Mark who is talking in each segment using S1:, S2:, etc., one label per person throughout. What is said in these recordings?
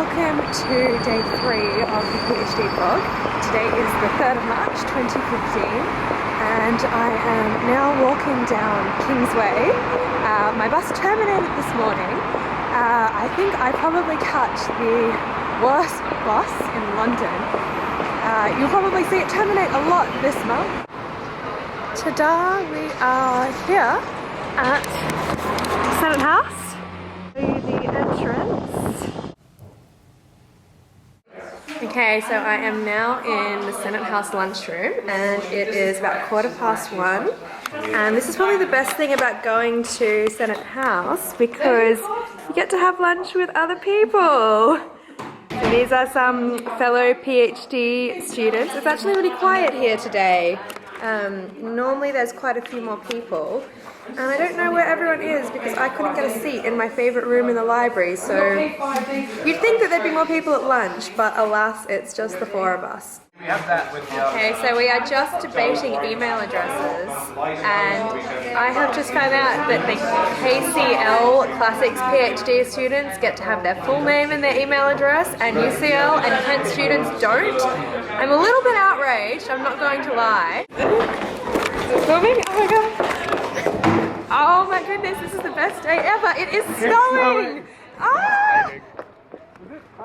S1: welcome to day 3 of the PhD vlog. Today is the 3rd of March 2015 and I am now walking down Kingsway. My bus terminated this morning. I think I probably cut the worst bus in London. You'll probably see it terminate a lot this month. Ta-da! We are here at Senate House. The entrance. Okay, so I am now in the Senate House lunchroom and it is about 1:15. And this is probably the best thing about going to Senate House because you get to have lunch with other people. So these are some fellow PhD students. It's actually really quiet here today. Normally there's quite a few more people. And I don't know where everyone is because I couldn't get a seat in my favourite room in the library, so you'd think that thered be more people at lunch, but alas, it's just the 4 of us. Okay, so we are just debating email addresses, and I have just found out that the KCL Classics PhD students get to have their full name in their email address, and UCL and Kent students don't. I'm a little bit outraged, I'm not going to lie. Is it filming? Oh my god. Oh my goodness, this is the best day ever. It is snowing! Ah!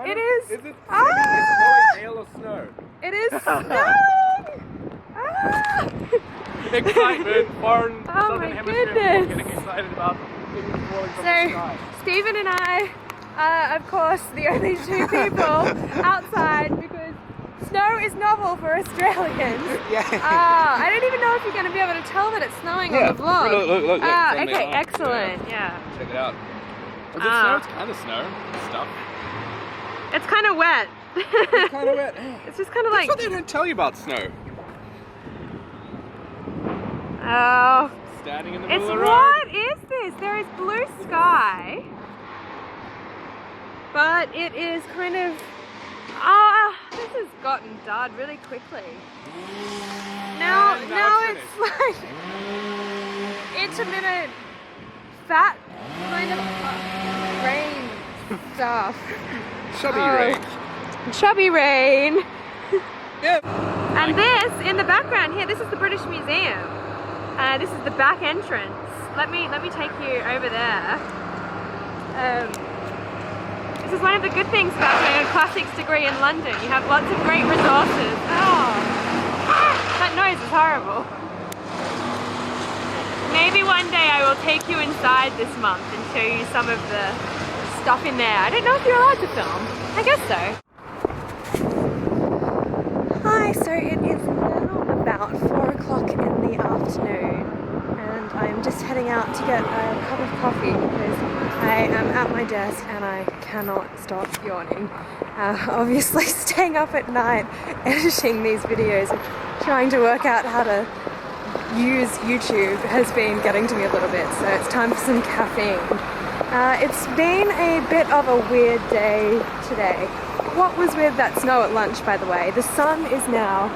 S1: It is.
S2: Is it
S1: ah!
S2: hail or snow?
S1: It is snowing! Ah!
S2: Excitement, foreign
S1: oh
S2: southern
S1: my
S2: hemisphere
S1: goodness.
S2: getting excited about things falling from the sky.
S1: Stephen and I are of course the only 2 people outside because snow is novel for Australians.
S2: Yeah.
S1: I don't even know if you're going to be able to tell that it's snowing on the vlog.
S2: Look.
S1: Okay, excellent. Yeah.
S2: Check it out. Is it snow? It's kind of snow. Stuff.
S1: It's kind of wet.
S2: It's kind of wet.
S1: It's just kind of
S2: That's
S1: like.
S2: what they don't tell you about snow.
S1: Oh.
S2: Standing in the middle of the road.
S1: What is this? There is blue sky, but it is kind of. This has gotten dull really quickly. Now it's like intermittent fat kind of rain stuff.
S2: Chubby rain.
S1: Chubby rain.
S2: Yep.
S1: And this in the background here, this is the British Museum. This is the back entrance. Let me take you over there. This is one of the good things about doing a classics degree in London. You have lots of great resources. Oh, that noise is horrible. Maybe one day I will take you inside this month and show you some of the stuff in there. I don't know if you're allowed to film. I guess so. Hi, so it is now about 4 o'clock in the afternoon. And I'm just heading out to get a cup of coffee because I am at my desk and I cannot stop yawning. Obviously staying up at night editing these videos and trying to work out how to use YouTube has been getting to me a little bit, so it's time for some caffeine. It's been a bit of a weird day today. What was with that snow at lunch, by the way? The sun is now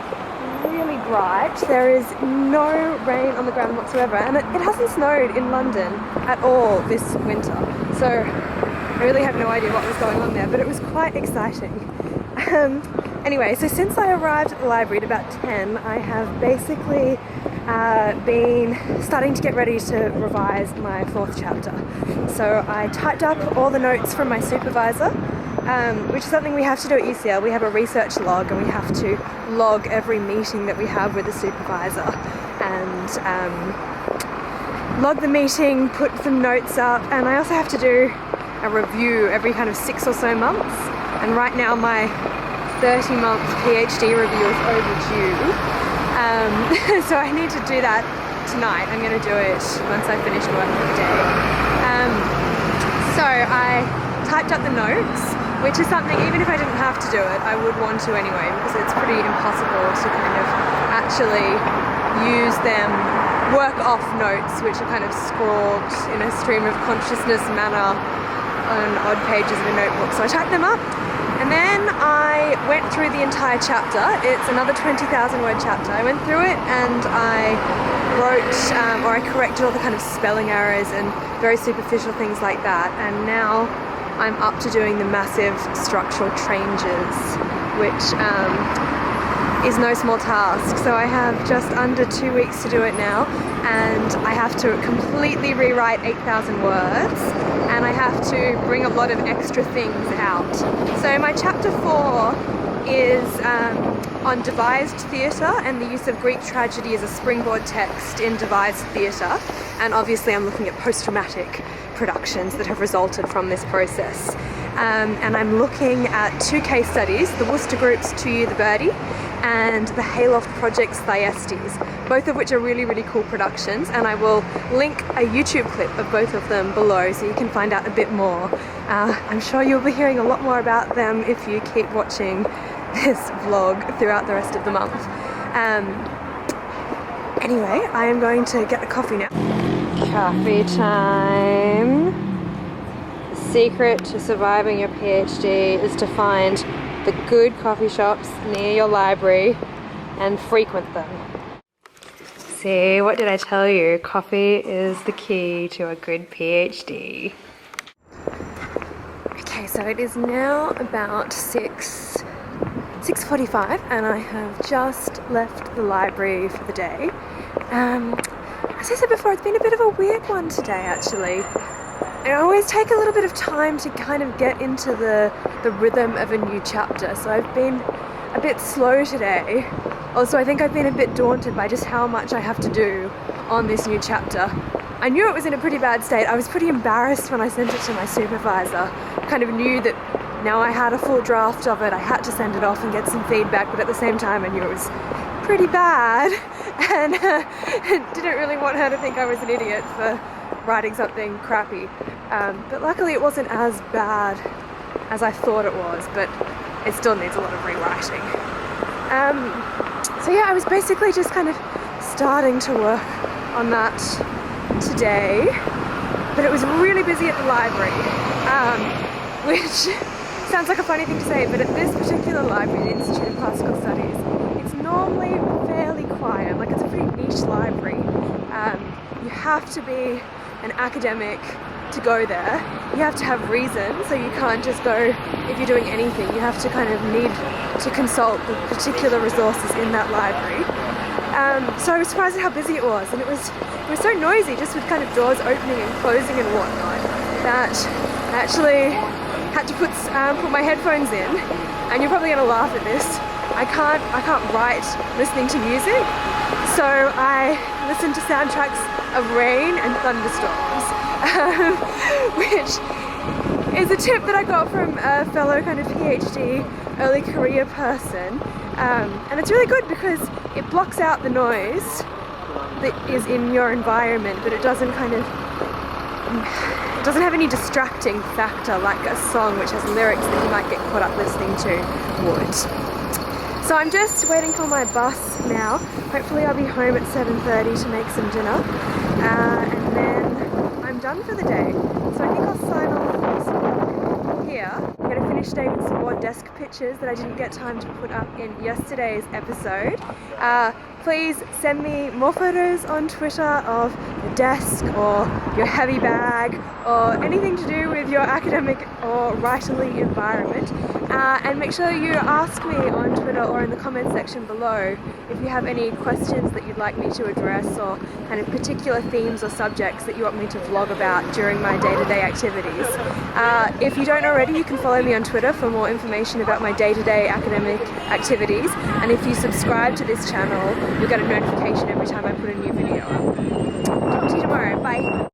S1: really bright. There is no rain on the ground whatsoever, and it hasn't snowed in London at all this winter, so I really have no idea what was going on there, but it was quite exciting. Anyway, so since I arrived at the library at about 10, I have basically been starting to get ready to revise my 4th chapter. So I typed up all the notes from my supervisor, which is something we have to do at UCL. We have a research log and we have to log every meeting that we have with the supervisor and log the meeting, put some notes up, and I also have to do a review every kind of 6 or so months. And right now my 30-month PhD review is overdue. So I need to do that tonight. I'm going to do it once I finish work for the day. So I typed up the notes, which is something, even if I didn't have to do it, I would want to anyway, because it's pretty impossible to kind of actually use them, work off notes, which are kind of scrawled in a stream of consciousness manner on odd pages in a notebook. So I typed them up, and then I went through the entire chapter. It's another 20,000 word chapter. I went through it and I wrote, or I corrected all the kind of spelling errors and very superficial things like that. And now I'm up to doing the massive structural changes, which is no small task. So I have just under 2 weeks to do it now, and I have to completely rewrite 8,000 words, and I have to bring a lot of extra things out. So my chapter 4 is on devised theatre and the use of Greek tragedy as a springboard text in devised theatre, and obviously I'm looking at post-traumatic productions that have resulted from this process. And I'm looking at 2 case studies, the Worcester Group's To You the Birdie and the Hayloft Project's Thyestes, both of which are really, really cool productions, and I will link a YouTube clip of both of them below so you can find out a bit more. I'm sure you'll be hearing a lot more about them if you keep watching this vlog throughout the rest of the month. Anyway, I am going to get a coffee now. Coffee time. The secret to surviving your PhD is to find the good coffee shops near your library and frequent them. See, what did I tell you? Coffee is the key to a good PhD. Okay, so it is now about 6:45 and I have just left the library for the day. As I said before, it's been a bit of a weird one today actually. I always take a little bit of time to kind of get into the rhythm of a new chapter, so I've been a bit slow today. Also, I think I've been a bit daunted by just how much I have to do on this new chapter. I knew it was in a pretty bad state. I was pretty embarrassed when I sent it to my supervisor. I kind of knew that now I had a full draft of it, I had to send it off and get some feedback, but at the same time I knew it was pretty bad and didn't really want her to think I was an idiot for writing something crappy. But luckily it wasn't as bad as I thought it was, but it still needs a lot of rewriting. So yeah, I was basically just kind of starting to work on that today, but it was really busy at the library, which sounds like a funny thing to say, but at this particular library, the Institute of Classical Studies, it's normally fairly quiet. Like, it's a pretty niche library. You have to be an academic to go there. You have to have reason, so you can't just go if you're doing anything. You have to kind of need to consult the particular resources in that library. So I was surprised at how busy it was, and it was so noisy, just with kind of doors opening and closing and whatnot, that I actually had to put my headphones in. And you're probably going to laugh at this. I can't write listening to music, so I listen to soundtracks of rain and thunderstorms, which is a tip that I got from a fellow kind of PhD early career person, and it's really good because it blocks out the noise that is in your environment, but it doesn't have any distracting factor like a song which has lyrics that you might get caught up listening to would. So I'm just waiting for my bus now. Hopefully I'll be home at 7:30 to make some dinner, and then I'm done for the day. So I think I'll sign off here. I'm going to finish today with some more desk pictures that I didn't get time to put up in yesterday's episode. Please send me more photos on Twitter of your desk or your heavy bag or anything to do with your academic or writerly environment. And make sure you ask me on Twitter or in the comment section below if you have any questions that you'd like me to address, or kind of particular themes or subjects that you want me to vlog about during my day-to-day activities. If you don't already, you can follow me on Twitter for more information about my day-to-day academic activities, and if you subscribe to this channel, you'll get a notification every time I put a new video up. Talk to you tomorrow. Bye.